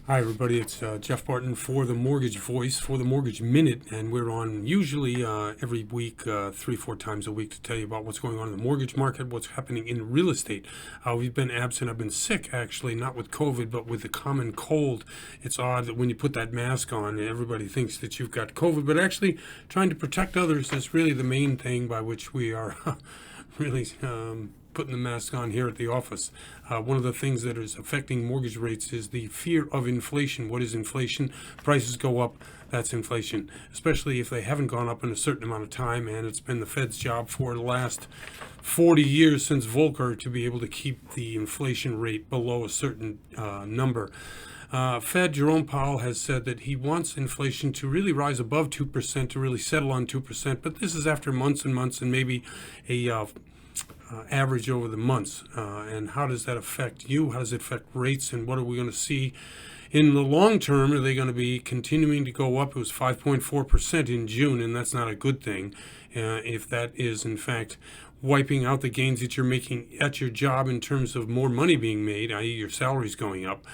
Hi, everybody. It's Jeff Barton for the Mortgage Voice, for the Mortgage Minute, and we're on usually every week, 3, 4 times a week to tell you about what's going on in the mortgage market, what's happening in real estate. We've been absent. I've been sick, actually, not with COVID, but with the common cold. It's odd that when you put that mask on, everybody thinks that you've got COVID, but actually trying to protect others is really the main thing by which we are really putting the mask on here at the office. One of the things that is affecting mortgage rates is the fear of inflation. What is inflation? Prices go up, that's inflation, especially if they haven't gone up in a certain amount of time, and it's been the Fed's job for the last 40 years since Volcker to be able to keep the inflation rate below a certain number. Fed Jerome Powell has said that he wants inflation to really rise above 2%, to really settle on 2%, but this is after months and months and maybe a average over the months. And how does that affect you? How does it affect rates? And what are we going to see in the long term? Are they going to be continuing to go up? It was 5.4% in June, and that's not a good thing. If that is, in fact, wiping out the gains that you're making at your job in terms of more money being made, i.e. your salary's going up.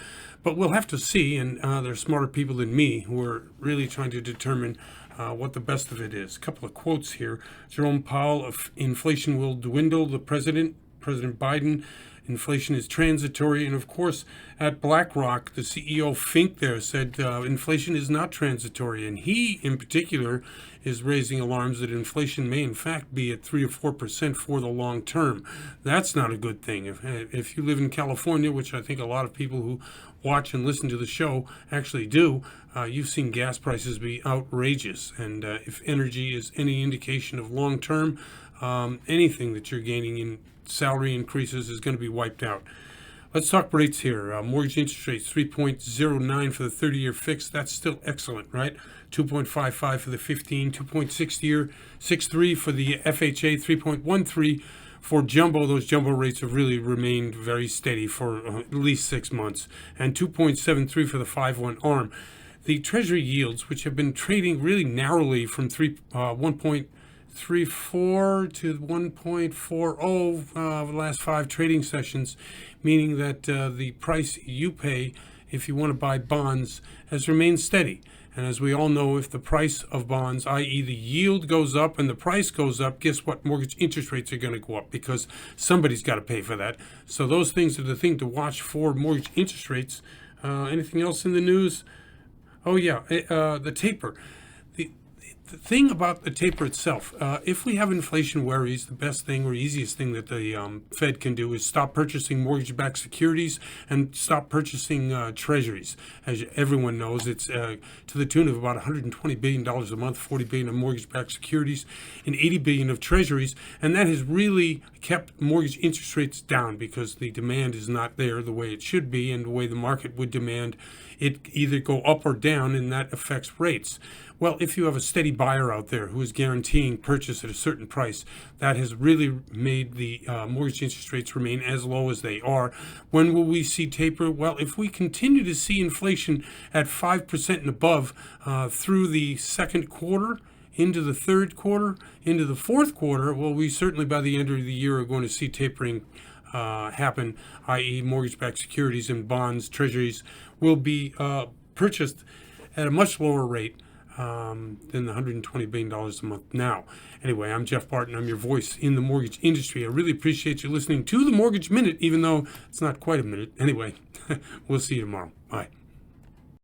But we'll have to see, and there are smarter people than me who are really trying to determine what the best of it is. A couple of quotes here. Jerome Powell, of inflation will dwindle. The President Biden, inflation is transitory. And of course, at BlackRock, the CEO Fink there said inflation is not transitory. And he, in particular, is raising alarms that inflation may in fact be at 3 or 4% for the long term. That's not a good thing. If you live in California, which I think a lot of people who watch and listen to the show actually do, you've seen gas prices be outrageous. And if energy is any indication of long term, anything that you're gaining in salary increases is going to be wiped out. Let's talk rates here. Mortgage interest rates, 3.09 for the 30-year fixed. That's still excellent, right? 2.55 for the 15, 2.63 for the FHA, 3.13 for jumbo. Those jumbo rates have really remained very steady for at least 6 months, and 2.73 for the 5/1 ARM. The Treasury yields, which have been trading really narrowly from 1.34 to 1.40 the last 5 trading sessions, meaning that the price you pay if you want to buy bonds has remained steady. And as we all know, if the price of bonds, i.e. the yield goes up and the price goes up, guess what? Mortgage interest rates are going to go up because somebody's got to pay for that. So those things are the thing to watch for mortgage interest rates. Anything else in the news? Oh, yeah, the taper. The thing about the taper itself, if we have inflation worries, the best thing or easiest thing that the Fed can do is stop purchasing mortgage-backed securities and stop purchasing treasuries. As everyone knows, it's to the tune of about $120 billion a month, $40 billion of mortgage-backed securities, and $80 billion of treasuries. And that has really kept mortgage interest rates down because the demand is not there the way it should be and the way the market would demand it either go up or down, and that affects rates. Well, if you have a steady buyer out there who is guaranteeing purchase at a certain price, that has really made the mortgage interest rates remain as low as they are. When will we see taper? Well, if we continue to see inflation at 5% and above through the second quarter, into the third quarter, into the fourth quarter, well, we certainly by the end of the year are going to see tapering happen, i.e. mortgage-backed securities and bonds, treasuries will be purchased at a much lower rate than the $120 billion a month now. Anyway, I'm Jeff Barton. I'm your voice in the mortgage industry. I really appreciate you listening to the Mortgage Minute, even though it's not quite a minute. Anyway, we'll see you tomorrow. Bye.